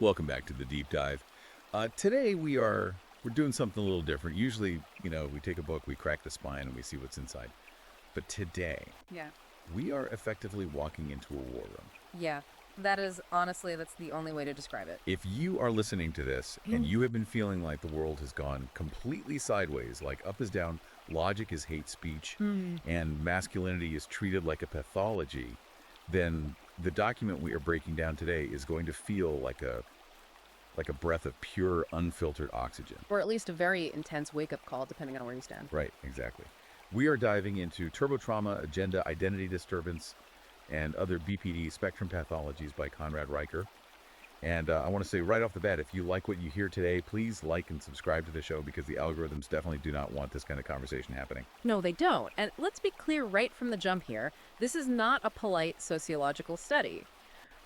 Welcome back to the deep dive. Today we're doing something a little different. Usually, we take a book, we crack the spine, and we see what's inside. But today, Yeah. we are effectively walking into a war room. Yeah. That's the only way to describe it. If you are listening to this and you have been feeling like the world has gone completely sideways, like up is down, logic is hate speech, and masculinity is treated like a pathology, then the document we are breaking down today is going to feel like a breath of pure, unfiltered oxygen. Or at least a very intense wake-up call, depending on where you stand. Right, exactly. We are diving into turbo trauma, agenda, identity disturbance, and other BPD spectrum pathologies by Conrad Riker. And I want to say right off the bat, if you like what you hear today, please like and subscribe to the show because the algorithms definitely do not want this kind of conversation happening. No, they don't. And let's be clear right from the jump here. This is not a polite sociological study.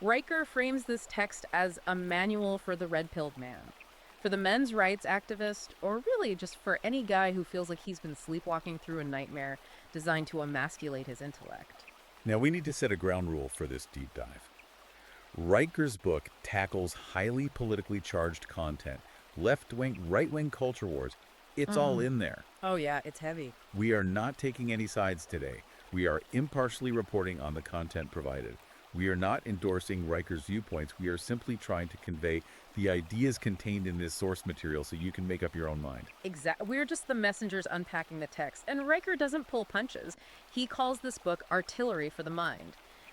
Riker frames this text as a manual for the red-pilled man, for the men's rights activist, or really just for any guy who feels like he's been sleepwalking through a nightmare designed to emasculate his intellect. Now, we need to set a ground rule for this deep dive. Riker's book tackles highly politically charged content, left-wing, right-wing culture wars. It's all in there. Oh yeah, it's heavy. We are not taking any sides today. We are impartially reporting on the content provided. We are not endorsing Riker's viewpoints. We are simply trying to convey the ideas contained in this source material so you can make up your own mind. Exactly. We're just the messengers unpacking the text. And Riker doesn't pull punches. He calls this book artillery for the mind.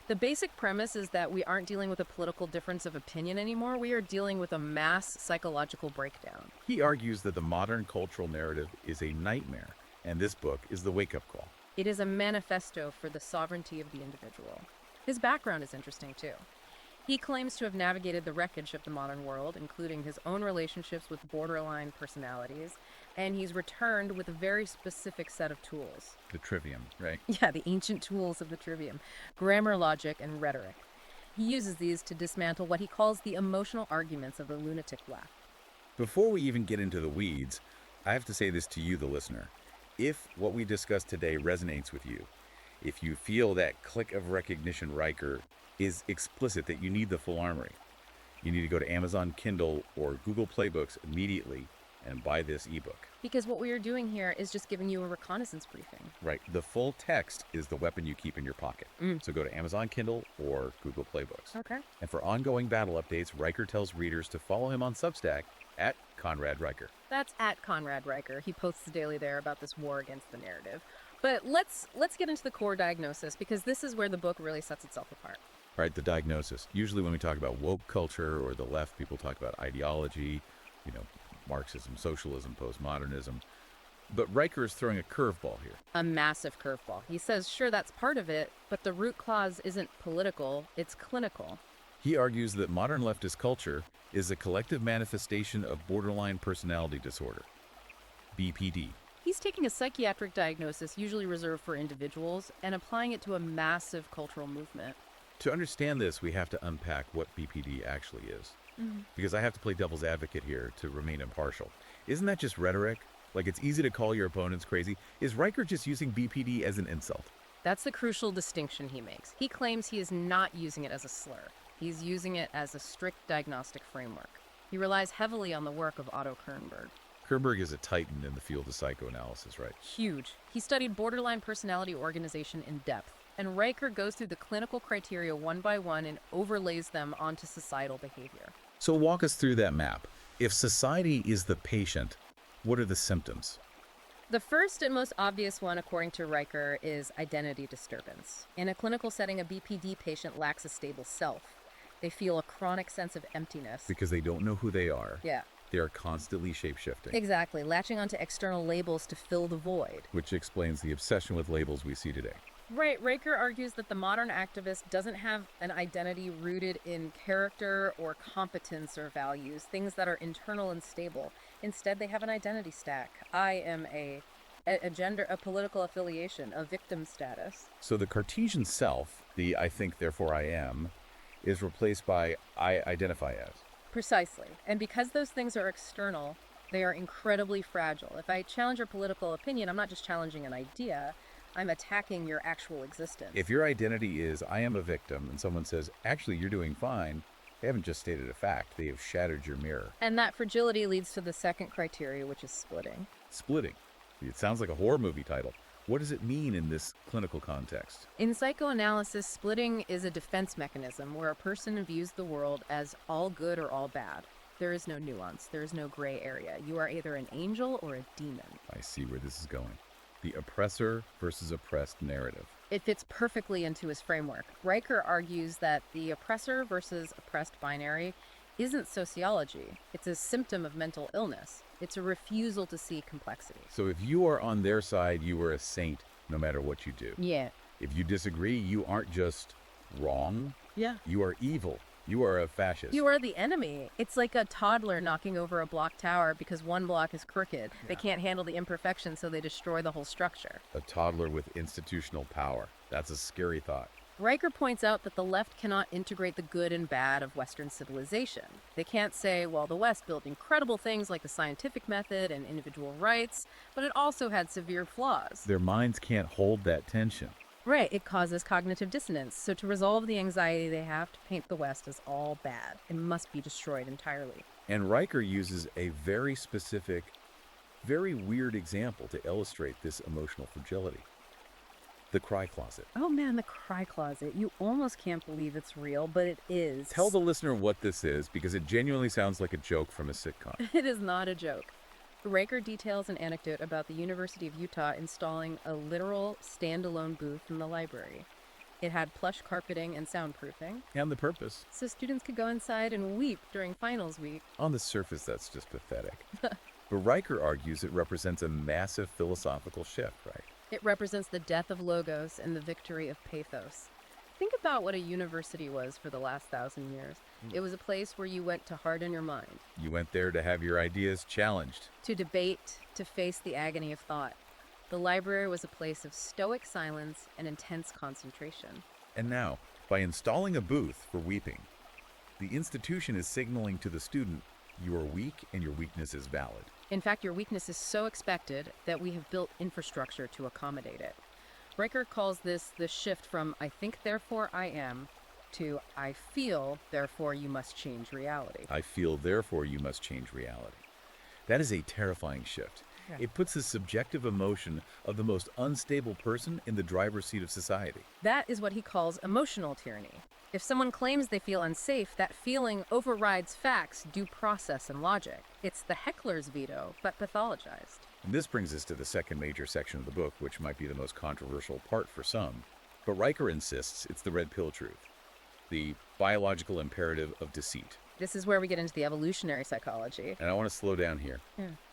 The basic premise is that we aren't dealing with a political difference of opinion anymore. We are dealing with a mass psychological breakdown. He argues that the modern cultural narrative is a nightmare, and this book is the wake-up call. It is a manifesto for the sovereignty of the individual. His background is interesting, too. He claims to have navigated the wreckage of the modern world, including his own relationships with borderline personalities, and he's returned with a very specific set of tools. The Trivium, right? Yeah, the ancient tools of the Trivium: grammar, logic, and rhetoric. He uses these to dismantle what he calls the emotional arguments of the lunatic left. Before we even get into the weeds, I have to say this to you, the listener. If what we discussed today resonates with you, if you feel that click of recognition Riker is explicit that you need the full armory, you need to go to Amazon Kindle or Google Play Books immediately and buy this ebook. Because what we are doing here is just giving you a reconnaissance briefing. Right. The full text is the weapon you keep in your pocket. So go to Amazon Kindle or Google Play Books. Okay. And for ongoing battle updates, Riker tells readers to follow him on Substack at Conrad Riker. That's at Conrad Riker. He posts daily there about this war against the narrative. But let's get into the core diagnosis, because this is where the book really sets itself apart. Right, the diagnosis. Usually when we talk about woke culture or the left, people talk about ideology, Marxism, socialism, postmodernism. But Riker is throwing a curveball here. A massive curveball. He says, sure, that's part of it, but the root cause isn't political, it's clinical. He argues that modern leftist culture is a collective manifestation of borderline personality disorder, BPD. He's taking a psychiatric diagnosis usually reserved for individuals and applying it to a massive cultural movement. To understand this, we have to unpack what BPD actually is. Because I have to play devil's advocate here to remain impartial. Isn't that just rhetoric? Like, it's easy to call your opponents crazy. Is Riker just using BPD as an insult? That's the crucial distinction he makes. He claims he is not using it as a slur. He's using it as a strict diagnostic framework. He relies heavily on the work of Otto Kernberg. Kernberg is a titan in the field of psychoanalysis, right? Huge. He studied borderline personality organization in depth, and Riker goes through the clinical criteria one by one and overlays them onto societal behavior. So walk us through that map. If society is the patient, what are the symptoms? The first and most obvious one, according to Riker, is identity disturbance. In a clinical setting, a BPD patient lacks a stable self. They feel a chronic sense of emptiness. Because they don't know who they are. Yeah. They are constantly shape-shifting. Exactly, latching onto external labels to fill the void. Which explains the obsession with labels we see today. Right, Riker argues that the modern activist doesn't have an identity rooted in character or competence or values, things that are internal and stable. Instead, they have an identity stack. I am a gender, a political affiliation, a victim status. So the Cartesian self, the I think, therefore I am, is replaced by I identify as. Precisely. And because those things are external, they are incredibly fragile. If I challenge your political opinion, I'm not just challenging an idea, I'm attacking your actual existence. If your identity is I am a victim and someone says, actually, you're doing fine, They haven't just stated a fact, they have shattered your mirror. And that fragility leads to the second criteria, which is splitting. Splitting. It sounds like a horror movie title. What does it mean in this clinical context? In psychoanalysis, splitting is a defense mechanism where a person views the world as all good or all bad. There is no nuance. There is no gray area. You are either an angel or a demon. I see where this is going. The oppressor versus oppressed narrative. It fits perfectly into his framework. Riker argues that the oppressor versus oppressed binary isn't sociology. It's a symptom of mental illness. It's a refusal to see complexity. So if you are on their side, you are a saint no matter what you do. Yeah. If you disagree, you aren't just wrong. Yeah. You are evil. You are a fascist. You are the enemy. It's like a toddler knocking over a block tower because one block is crooked. Yeah. They can't handle the imperfection, so they destroy the whole structure. A toddler with institutional power. That's a scary thought. Riker points out that the left cannot integrate the good and bad of Western civilization. They can't say, well, the West built incredible things like the scientific method and individual rights, but it also had severe flaws. Their minds can't hold that tension. Right, it causes cognitive dissonance. So to resolve the anxiety, they have to paint the West as all bad. It must be destroyed entirely. And Riker uses a very specific, very weird example to illustrate this emotional fragility. The cry closet. Oh man, the cry closet. You almost can't believe it's real, but it is. Tell the listener what this is, because it genuinely sounds like a joke from a sitcom. It is not a joke. Riker details an anecdote about the University of Utah installing a literal standalone booth in the library. It had plush carpeting and soundproofing. And the purpose? So students could go inside and weep during finals week. On the surface, that's just pathetic. But Riker argues it represents a massive philosophical shift, right? It represents the death of logos and the victory of pathos. Think about what a university was for the last 1,000 years. It was a place where you went to harden your mind. You went there to have your ideas challenged. To debate, to face the agony of thought. The library was a place of stoic silence and intense concentration. And now, by installing a booth for weeping, the institution is signaling to the student, you are weak and your weakness is valid. In fact, your weakness is so expected that we have built infrastructure to accommodate it. Riker calls this the shift from I think, therefore I am, to I feel, therefore you must change reality. I feel, therefore you must change reality. That is a terrifying shift. Yeah. It puts the subjective emotion of the most unstable person in the driver's seat of society. That is what he calls emotional tyranny. If someone claims they feel unsafe, that feeling overrides facts, due process, and logic. It's the heckler's veto, but pathologized. And this brings us to the second major section of the book, which might be the most controversial part for some. But Riker insists it's the red pill truth, the biological imperative of deceit. This is where we get into the evolutionary psychology. And I want to slow down here,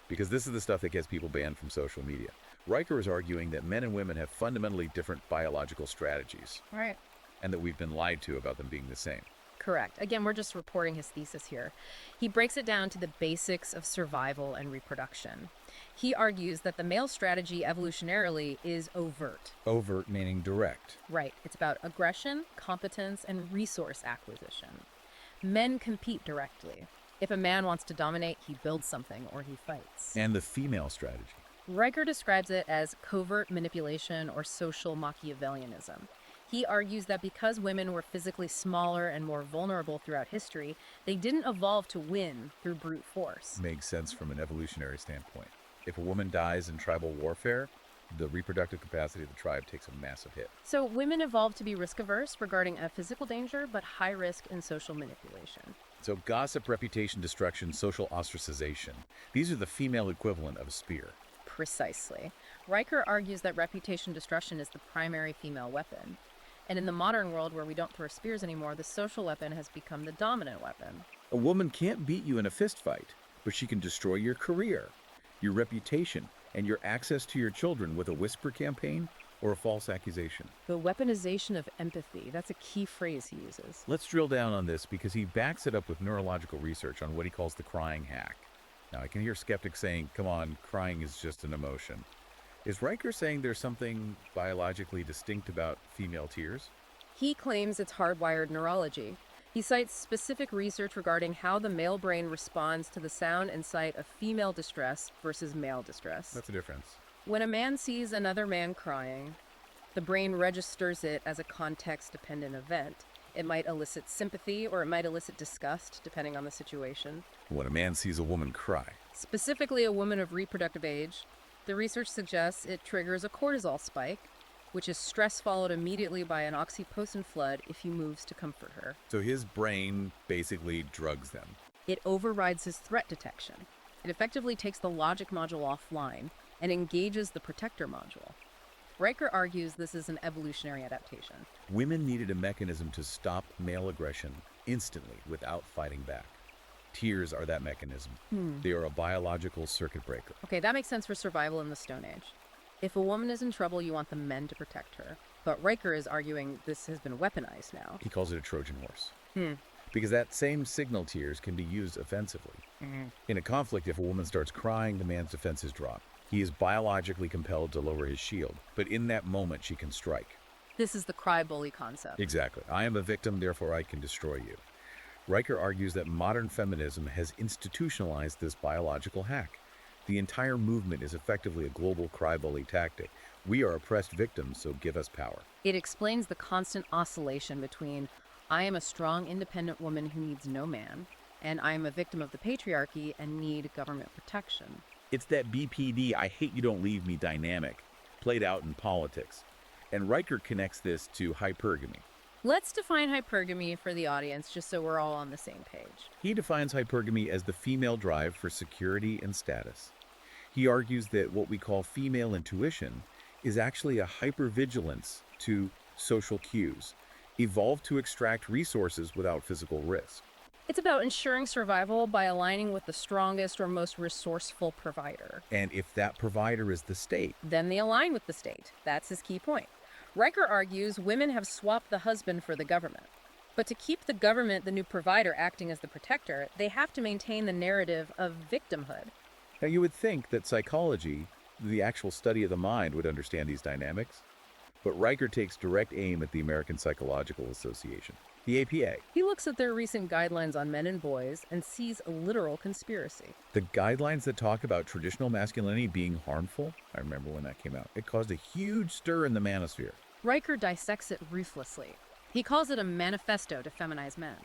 because this is the stuff that gets people banned from social media. Riker is arguing that men and women have fundamentally different biological strategies. Right. And that we've been lied to about them being the same. Correct. Again, we're just reporting his thesis here. He breaks it down to the basics of survival and reproduction. He argues that the male strategy evolutionarily is overt. Overt meaning direct. Right. It's about aggression, competence, and resource acquisition. Men compete directly. If a man wants to dominate, he builds something or he fights. And the female strategy. Riker describes it as covert manipulation or social Machiavellianism. He argues that because women were physically smaller and more vulnerable throughout history, they didn't evolve to win through brute force. Makes sense from an evolutionary standpoint. If a woman dies in tribal warfare, the reproductive capacity of the tribe takes a massive hit. So women evolved to be risk-averse regarding a physical danger, but high risk in social manipulation. So gossip, reputation, destruction, social ostracization. These are the female equivalent of a spear. Precisely. Riker argues that reputation destruction is the primary female weapon. And in the modern world where we don't throw spears anymore, the social weapon has become the dominant weapon. A woman can't beat you in a fist fight, but she can destroy your career, your reputation, and your access to your children with a whisper campaign or a false accusation. The weaponization of empathy, that's a key phrase he uses. Let's drill down on this because he backs it up with neurological research on what he calls the crying hack. Now, I can hear skeptics saying, come on, crying is just an emotion. Is Riker saying there's something biologically distinct about female tears? He claims it's hardwired neurology. He cites specific research regarding how the male brain responds to the sound and sight of female distress versus male distress. That's a difference. When a man sees another man crying, the brain registers it as a context-dependent event. It might elicit sympathy or it might elicit disgust, depending on the situation. When a man sees a woman cry. Specifically a woman of reproductive age, the research suggests it triggers a cortisol spike, which is stress followed immediately by an oxytocin flood if he moves to comfort her. So his brain basically drugs them. It overrides his threat detection. It effectively takes the logic module offline and engages the protector module. Riker argues this is an evolutionary adaptation. Women needed a mechanism to stop male aggression instantly without fighting back. Tears are that mechanism. They are a biological circuit breaker. Okay, that makes sense for survival in the Stone Age. If a woman is in trouble, you want the men to protect her. But Riker is arguing this has been weaponized now. He calls it a Trojan horse. Because that same signal tears can be used offensively. In a conflict, if a woman starts crying, the man's defenses drop. He is biologically compelled to lower his shield, but in that moment she can strike. This is the cry-bully concept. Exactly. I am a victim, therefore I can destroy you. Riker argues that modern feminism has institutionalized this biological hack. The entire movement is effectively a global cry-bully tactic. We are oppressed victims, so give us power. It explains the constant oscillation between I am a strong, independent woman who needs no man, and I am a victim of the patriarchy and need government protection. It's that BPD, I hate you don't leave me dynamic, played out in politics. And Riker connects this to hypergamy. Let's define hypergamy for the audience, just so we're all on the same page. He defines hypergamy as the female drive for security and status. He argues that what we call female intuition is actually a hypervigilance to social cues, evolved to extract resources without physical risk. It's about ensuring survival by aligning with the strongest or most resourceful provider. And if that provider is the state, Then they align with the state. That's his key point. Riker argues women have swapped the husband for the government. But to keep the government the new provider acting as the protector, they have to maintain the narrative of victimhood. now you would think that psychology, the actual study of the mind, would understand these dynamics. But Riker takes direct aim at the American Psychological Association, the APA. He looks at their recent guidelines on men and boys and sees a literal conspiracy. The guidelines that talk about traditional masculinity being harmful, I remember when that came out, it caused a huge stir in the manosphere. Riker dissects it ruthlessly. He calls it a manifesto to feminize men.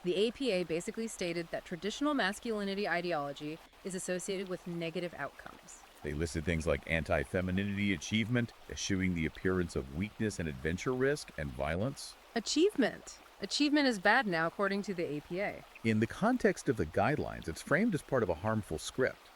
The APA basically stated that traditional masculinity ideology is associated with negative outcomes. They listed things like anti-femininity achievement, eschewing the appearance of weakness and adventure risk, and violence. Achievement. Achievement is bad now, according to the APA. In the context of the guidelines, it's framed as part of a harmful script.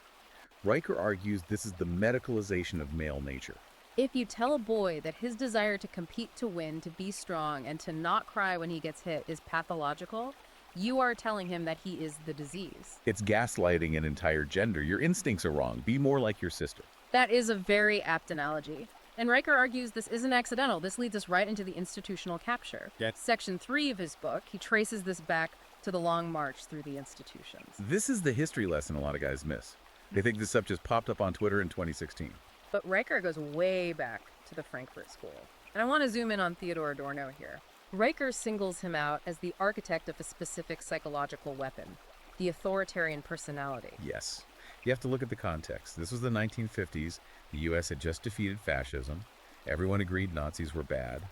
Riker argues this is the medicalization of male nature. If you tell a boy that his desire to compete to win, to be strong, and to not cry when he gets hit is pathological, you are telling him that he is the disease. It's gaslighting an entire gender. Your instincts are wrong. Be more like your sister. That is a very apt analogy. And Riker argues this isn't accidental. This leads us right into the institutional capture. Section 3 of his book, he traces this back to the long march through the institutions. This is the history lesson a lot of guys miss. They think this stuff just popped up on Twitter in 2016. But Riker goes way back to the Frankfurt School. And I want to zoom in on Theodor Adorno here. Riker singles him out as the architect of a specific psychological weapon, the authoritarian personality. Yes. You have to look at the context. This was the 1950s. The U.S. had just defeated fascism. Everyone agreed Nazis were bad.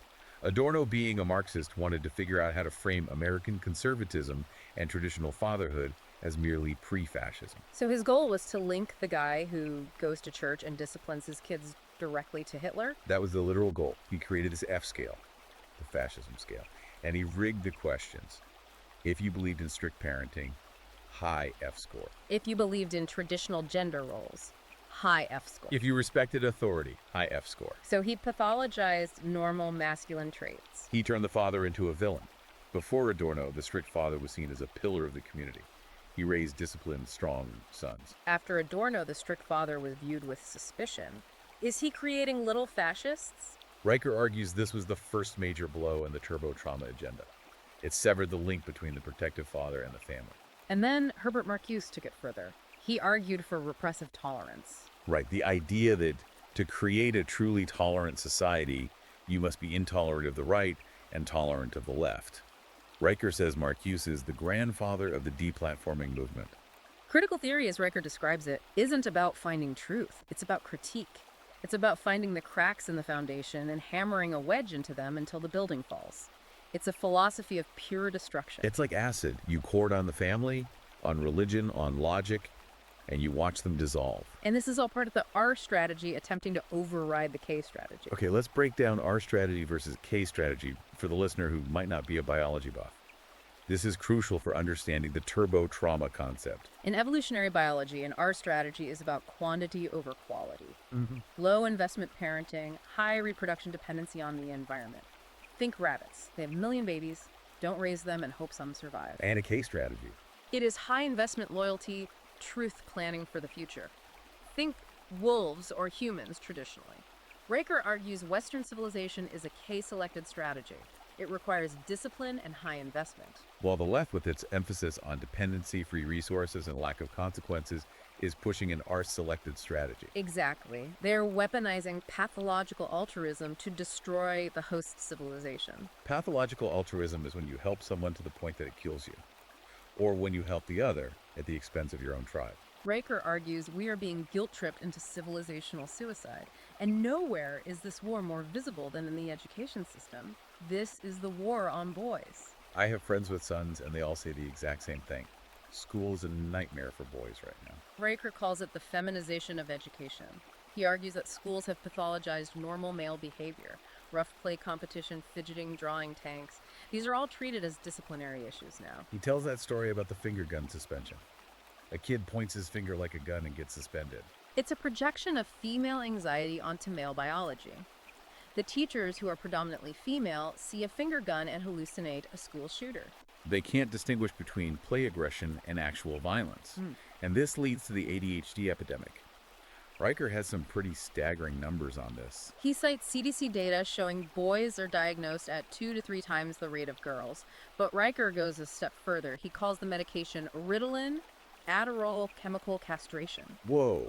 Adorno, being a Marxist, wanted to figure out how to frame American conservatism and traditional fatherhood as merely pre-fascism. So his goal was to link the guy who goes to church and disciplines his kids directly to Hitler. That was the literal goal. He created this F scale, the fascism scale, and he rigged the questions. If you believed in strict parenting, high F score. If you believed in traditional gender roles, high F score. If you respected authority, high F score. So he pathologized normal masculine traits. He turned the father into a villain. Before Adorno, the strict father was seen as a pillar of the community. He raised disciplined, strong sons. After Adorno, the strict father was viewed with suspicion. Is he creating little fascists? Riker argues this was the first major blow in the turbo trauma agenda. It severed the link between the protective father and the family. And then Herbert Marcuse took it further. He argued for repressive tolerance. Right, the idea that to create a truly tolerant society, you must be intolerant of the right and tolerant of the left. Riker says Marcuse is the grandfather of the deplatforming movement. Critical theory, as Riker describes it, isn't about finding truth. It's about critique. It's about finding the cracks in the foundation and hammering a wedge into them until the building falls. It's a philosophy of pure destruction. It's like acid. You pour it on the family, on religion, on logic, and you watch them dissolve. And this is all part of the R strategy attempting to override the K strategy. Okay, let's break down R strategy versus K strategy for the listener who might not be a biology buff. This is crucial for understanding the turbo trauma concept. In evolutionary biology, an R strategy is about quantity over quality. Low investment parenting, high reproduction dependency on the environment. Think rabbits. They have a million babies, don't raise them and hope some survive. And a K strategy. It is high investment loyalty, truth planning for the future. Think wolves or humans traditionally. Riker argues Western civilization is a K-selected strategy. It requires discipline and high investment. While the left, with its emphasis on dependency, free resources, and lack of consequences, is pushing an R-selected strategy. Exactly. They're weaponizing pathological altruism to destroy the host civilization. Pathological altruism is when you help someone to the point that it kills you, or when you help the other at the expense of your own tribe. Riker argues we are being guilt-tripped into civilizational suicide, and nowhere is this war more visible than in the education system. This is the war on boys. I have friends with sons, and they all say the exact same thing. School is a nightmare for boys right now. Riker calls it the feminization of education. He argues that schools have pathologized normal male behavior. Rough play competition, fidgeting, drawing tanks. These are all treated as disciplinary issues now. He tells that story about the finger gun suspension. A kid points his finger like a gun and gets suspended. It's a projection of female anxiety onto male biology. The teachers, who are predominantly female, see a finger gun and hallucinate a school shooter. They can't distinguish between play aggression and actual violence. And this leads to the ADHD epidemic. Riker has some pretty staggering numbers on this. He cites CDC data showing boys are diagnosed at 2 to 3 times the rate of girls. But Riker goes a step further. He calls the medication Ritalin Adderall chemical castration. Whoa,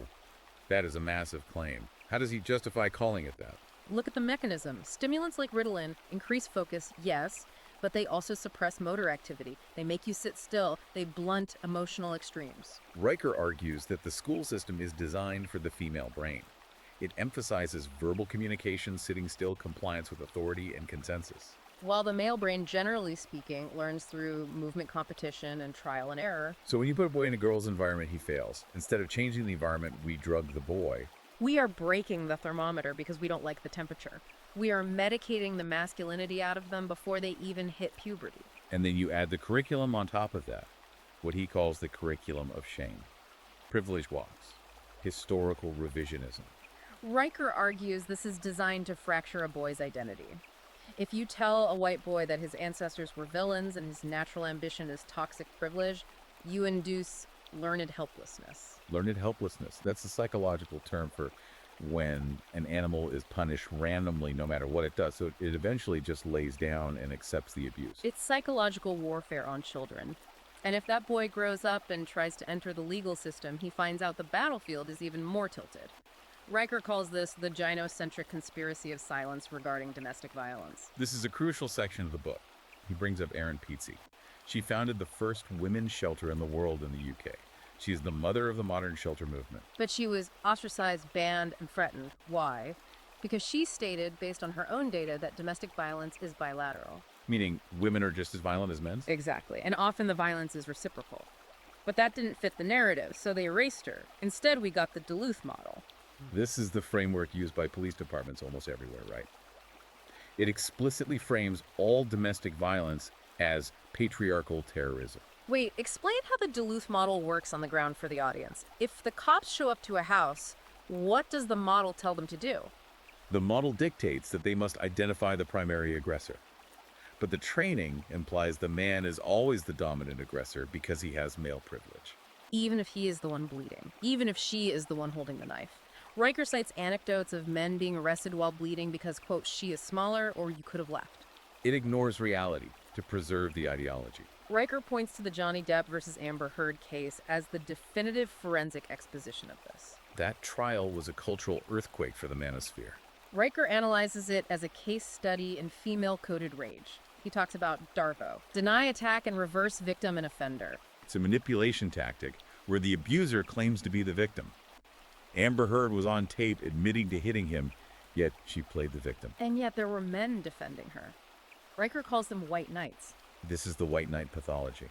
that is a massive claim. How does he justify calling it that? Look at the mechanism. Stimulants like Ritalin increase focus, yes, but they also suppress motor activity. They make you sit still. They blunt emotional extremes. Riker argues that the school system is designed for the female brain. It emphasizes verbal communication, sitting still, compliance with authority, and consensus. While the male brain, generally speaking, learns through movement competition and trial and error. So when you put a boy in a girl's environment, he fails. Instead of changing the environment, we drug the boy. We are breaking the thermometer because we don't like the temperature. We are medicating the masculinity out of them before they even hit puberty. And then you add the curriculum on top of that, what he calls the curriculum of shame. Privilege walks, historical revisionism. Riker argues this is designed to fracture a boy's identity. If you tell a white boy that his ancestors were villains and his natural ambition is toxic privilege, you induce learned helplessness. Learned helplessness. That's a psychological term for when an animal is punished randomly no matter what it does. So it eventually just lays down and accepts the abuse. It's psychological warfare on children. And if that boy grows up and tries to enter the legal system, he finds out the battlefield is even more tilted. Riker calls this the gynocentric conspiracy of silence regarding domestic violence. This is a crucial section of the book. He brings up Erin Peatsy. She founded the first women's shelter in the world in the UK. She is the mother of the modern shelter movement. But she was ostracized, banned, and threatened. Why? Because she stated, based on her own data, that domestic violence is bilateral. Meaning women are just as violent as men? Exactly. And often the violence is reciprocal. But that didn't fit the narrative, so they erased her. Instead, we got the Duluth model. This is the framework used by police departments almost everywhere, right? It explicitly frames all domestic violence as patriarchal terrorism. Wait, explain how the Duluth model works on the ground for the audience. If the cops show up to a house, what does the model tell them to do? The model dictates that they must identify the primary aggressor. But the training implies the man is always the dominant aggressor because he has male privilege. Even if he is the one bleeding. Even if she is the one holding the knife. Riker cites anecdotes of men being arrested while bleeding because, quote, she is smaller or you could have left. It ignores reality to preserve the ideology. Riker points to the Johnny Depp versus Amber Heard case as the definitive forensic exposition of this. That trial was a cultural earthquake for the manosphere. Riker analyzes it as a case study in female-coded rage. He talks about DARVO, deny attack and reverse victim and offender. It's a manipulation tactic where the abuser claims to be the victim. Amber Heard was on tape admitting to hitting him, yet she played the victim. And yet there were men defending her. Riker calls them white knights. This is the white knight pathology.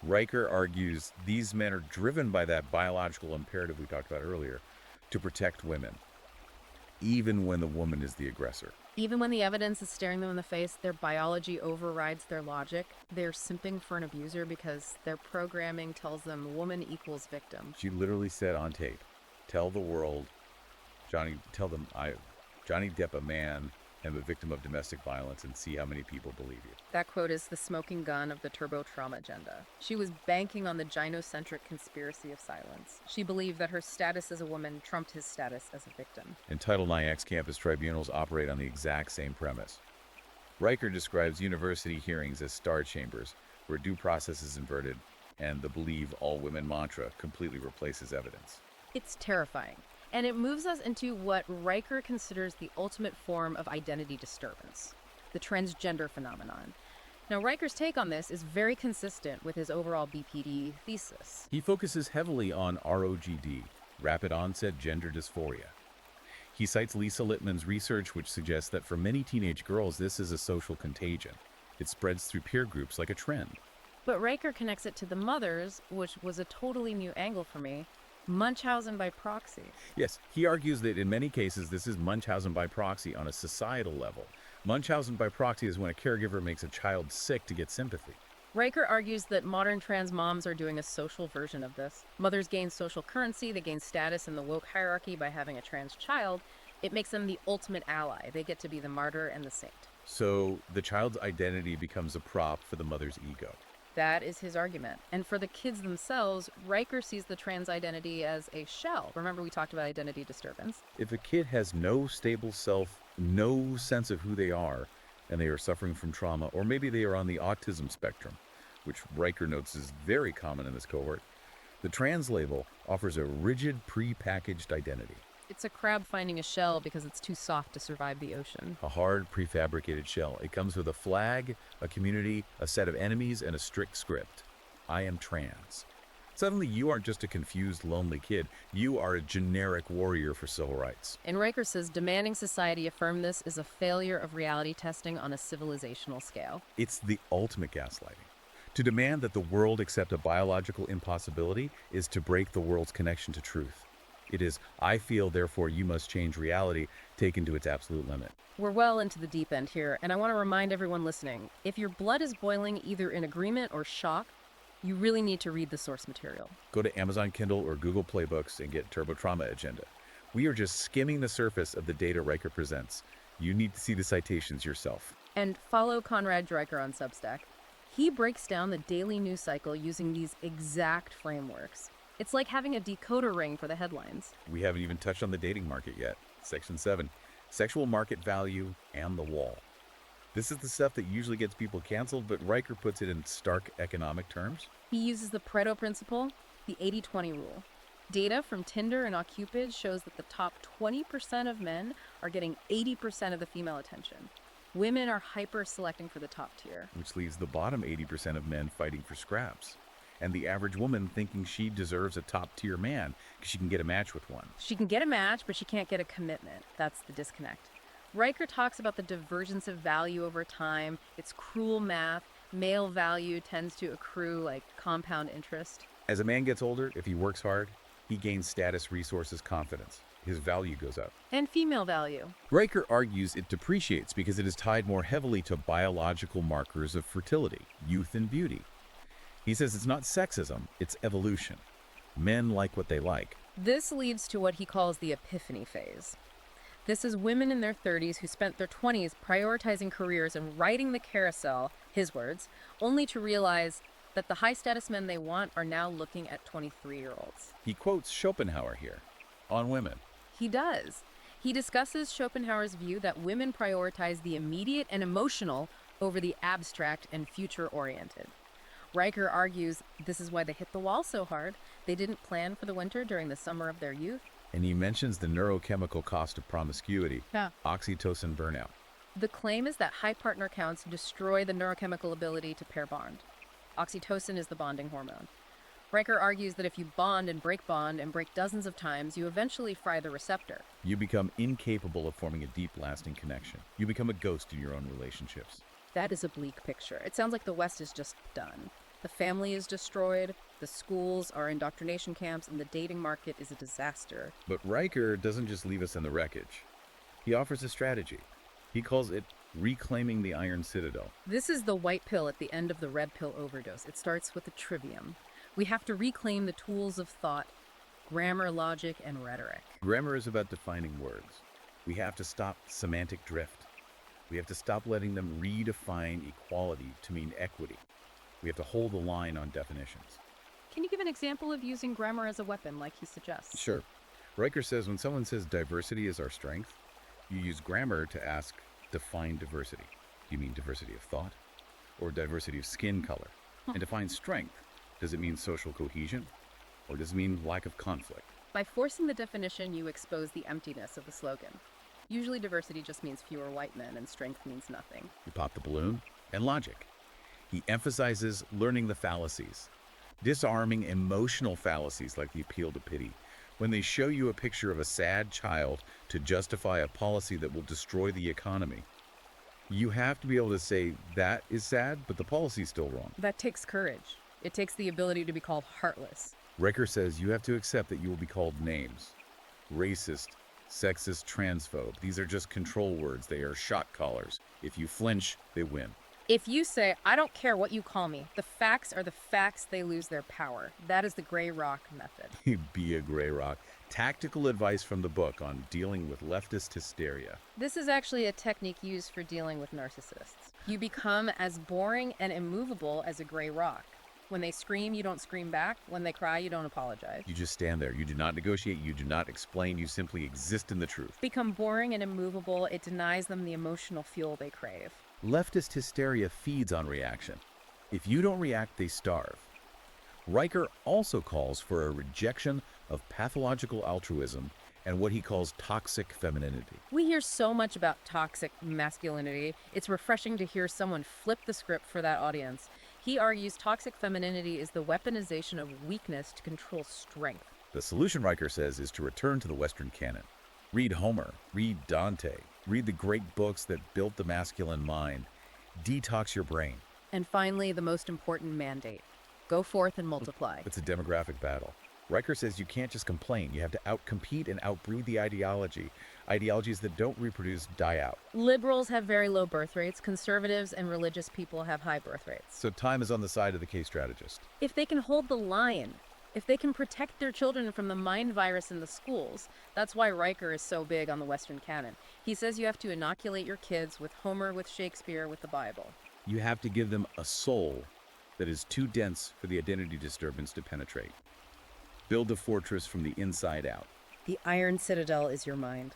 Riker argues these men are driven by that biological imperative we talked about earlier to protect women, even when the woman is the aggressor. Even when the evidence is staring them in the face, their biology overrides their logic. They're simping for an abuser because their programming tells them woman equals victim. She literally said on tape, tell the world, Johnny Depp, a man, am a victim of domestic violence, and see how many people believe you. That quote is the smoking gun of the turbo trauma agenda. She was banking on the gynocentric conspiracy of silence. She believed that her status as a woman trumped his status as a victim. And Title IX campus tribunals operate on the exact same premise. Riker describes university hearings as star chambers, where due process is inverted, and the believe all women mantra completely replaces evidence. It's terrifying. And it moves us into what Riker considers the ultimate form of identity disturbance, the transgender phenomenon. Now, Riker's take on this is very consistent with his overall BPD thesis. He focuses heavily on ROGD, rapid onset gender dysphoria. He cites Lisa Littman's research, which suggests that for many teenage girls, this is a social contagion. It spreads through peer groups like a trend. But Riker connects it to the mothers, which was a totally new angle for me. Munchausen by proxy. Yes, he argues that in many cases this is Munchausen by proxy on a societal level. Munchausen by proxy is when a caregiver makes a child sick to get sympathy. Riker argues that modern trans moms are doing a social version of this. Mothers gain social currency, they gain status in the woke hierarchy by having a trans child. It makes them the ultimate ally. They get to be the martyr and the saint. So the child's identity becomes a prop for the mother's ego. That is his argument. And for the kids themselves, Riker sees the trans identity as a shell. Remember, we talked about identity disturbance. If a kid has no stable self, no sense of who they are, and they are suffering from trauma, or maybe they are on the autism spectrum, which Riker notes is very common in this cohort, the trans label offers a rigid, pre-packaged identity. It's a crab finding a shell because it's too soft to survive the ocean. A hard, prefabricated shell. It comes with a flag, a community, a set of enemies, and a strict script. I am trans. Suddenly, you aren't just a confused, lonely kid. You are a generic warrior for civil rights. And Riker says demanding society affirm this is a failure of reality testing on a civilizational scale. It's the ultimate gaslighting. To demand that the world accept a biological impossibility is to break the world's connection to truth. It is, I feel, therefore you must change reality, taken to its absolute limit. We're well into the deep end here, and I want to remind everyone listening, if your blood is boiling either in agreement or shock, you really need to read the source material. Go to Amazon Kindle or Google Play Books and get Turbo Trauma Agenda. We are just skimming the surface of the data Riker presents. You need to see the citations yourself. And follow Conrad Dreiker on Substack. He breaks down the daily news cycle using these exact frameworks. It's like having a decoder ring for the headlines. We haven't even touched on the dating market yet. Section 7, sexual market value and the wall. This is the stuff that usually gets people canceled, but Riker puts it in stark economic terms. He uses the Pareto principle, the 80-20 rule. Data from Tinder and OkCupid shows that the top 20% of men are getting 80% of the female attention. Women are hyper-selecting for the top tier. Which leaves the bottom 80% of men fighting for scraps. And the average woman thinking she deserves a top-tier man because she can get a match with one. She can get a match, but she can't get a commitment. That's the disconnect. Riker talks about the divergence of value over time. It's cruel math. Male value tends to accrue like compound interest. As a man gets older, if he works hard, he gains status, resources, confidence. His value goes up. And female value. Riker argues it depreciates because it is tied more heavily to biological markers of fertility, youth, and beauty. He says it's not sexism, it's evolution. Men like what they like. This leads to what he calls the epiphany phase. This is women in their 30s who spent their 20s prioritizing careers and riding the carousel, his words, only to realize that the high-status men they want are now looking at 23-year-olds. He quotes Schopenhauer here, on women. He does. He discusses Schopenhauer's view that women prioritize the immediate and emotional over the abstract and future-oriented. Riker argues this is why they hit the wall so hard. They didn't plan for the winter during the summer of their youth. And he mentions the neurochemical cost of promiscuity, oxytocin burnout. The claim is that high partner counts destroy the neurochemical ability to pair bond. Oxytocin is the bonding hormone. Riker argues that if you bond and break dozens of times, you eventually fry the receptor. You become incapable of forming a deep, lasting connection. You become a ghost in your own relationships. That is a bleak picture. It sounds like the West is just done. The family is destroyed, the schools are indoctrination camps, and the dating market is a disaster. But Riker doesn't just leave us in the wreckage. He offers a strategy. He calls it reclaiming the Iron Citadel. This is the white pill at the end of the red pill overdose. It starts with the trivium. We have to reclaim the tools of thought, grammar, logic, and rhetoric. Grammar is about defining words. We have to stop semantic drift. We have to stop letting them redefine equality to mean equity. We have to hold the line on definitions. Can you give an example of using grammar as a weapon like he suggests? Sure. Riker says when someone says diversity is our strength, you use grammar to ask, define diversity. Do you mean diversity of thought? Or diversity of skin color? And define strength. Does it mean social cohesion? Or does it mean lack of conflict? By forcing the definition, you expose the emptiness of the slogan. Usually diversity just means fewer white men and strength means nothing. You pop the balloon, and logic. He emphasizes learning the fallacies, disarming emotional fallacies like the appeal to pity. When they show you a picture of a sad child to justify a policy that will destroy the economy, you have to be able to say that is sad, but the policy's still wrong. That takes courage. It takes the ability to be called heartless. Riker says you have to accept that you will be called names. Racist, sexist, transphobe. These are just control words. They are shot callers. If you flinch, they win. If you say, I don't care what you call me, the facts are the facts, they lose their power. That is the gray rock method. Be a gray rock. Tactical advice from the book on dealing with leftist hysteria. This is actually a technique used for dealing with narcissists. You become as boring and immovable as a gray rock. When they scream, you don't scream back. When they cry, you don't apologize. You just stand there. You do not negotiate. You do not explain. You simply exist in the truth. Become boring and immovable. It denies them the emotional fuel they crave. Leftist hysteria feeds on reaction. If you don't react, they starve. Riker also calls for a rejection of pathological altruism and what he calls toxic femininity. We hear so much about toxic masculinity. It's refreshing to hear someone flip the script for that audience. He argues toxic femininity is the weaponization of weakness to control strength. The solution, Riker says, is to return to the Western canon. Read Homer, read Dante, read the great books that built the masculine mind. Detox your brain. And finally, the most important mandate. Go forth and multiply. It's a demographic battle. Riker says you can't just complain. You have to outcompete and outbreed the ideology. Ideologies that don't reproduce die out. Liberals have very low birth rates. Conservatives and religious people have high birth rates. So time is on the side of the case strategist. If they can hold the line, if they can protect their children from the mind virus in the schools, that's why Riker is so big on the Western canon. He says you have to inoculate your kids with Homer, with Shakespeare, with the Bible. You have to give them a soul that is too dense for the identity disturbance to penetrate. Build a fortress from the inside out. The Iron Citadel is your mind.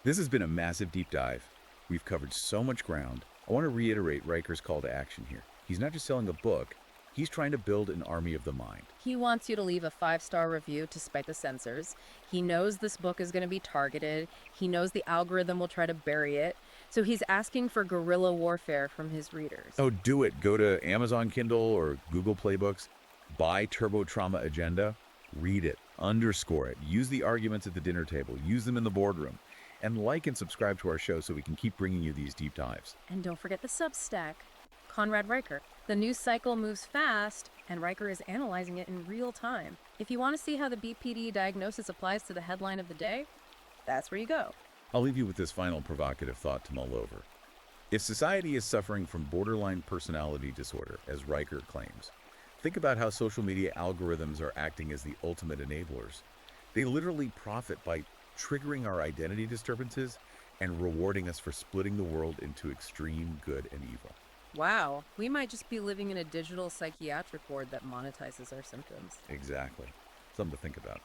This has been a massive deep dive. We've covered so much ground. I want to reiterate Riker's call to action here. He's not just selling a book. He's trying to build an army of the mind. He wants you to leave a 5-star review to spite the censors. He knows this book is going to be targeted. He knows the algorithm will try to bury it. So he's asking for guerrilla warfare from his readers. Oh, do it. Go to Amazon Kindle or Google Play Books. Buy Turbo Trauma Agenda. Read it. Underscore it. Use the arguments at the dinner table. Use them in the boardroom. And like and subscribe to our show so we can keep bringing you these deep dives. And don't forget the Substack. Conrad Riker. The news cycle moves fast, and Riker is analyzing it in real time. If you want to see how the BPD diagnosis applies to the headline of the day, that's where you go. I'll leave you with this final provocative thought to mull over. If society is suffering from borderline personality disorder, as Riker claims, think about how social media algorithms are acting as the ultimate enablers. They literally profit by triggering our identity disturbances and rewarding us for splitting the world into extreme good and evil. Wow, we might just be living in a digital psychiatric ward that monetizes our symptoms. Exactly. Something to think about.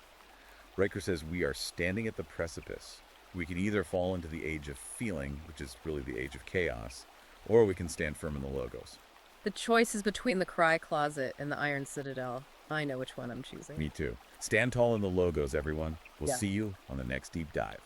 Riker says we are standing at the precipice. We can either fall into the age of feeling, which is really the age of chaos, or we can stand firm in the logos. The choice is between the cry closet and the Iron Citadel. I know which one I'm choosing. Me too. Stand tall in the logos, everyone. We'll Yeah. see you on the next deep dive.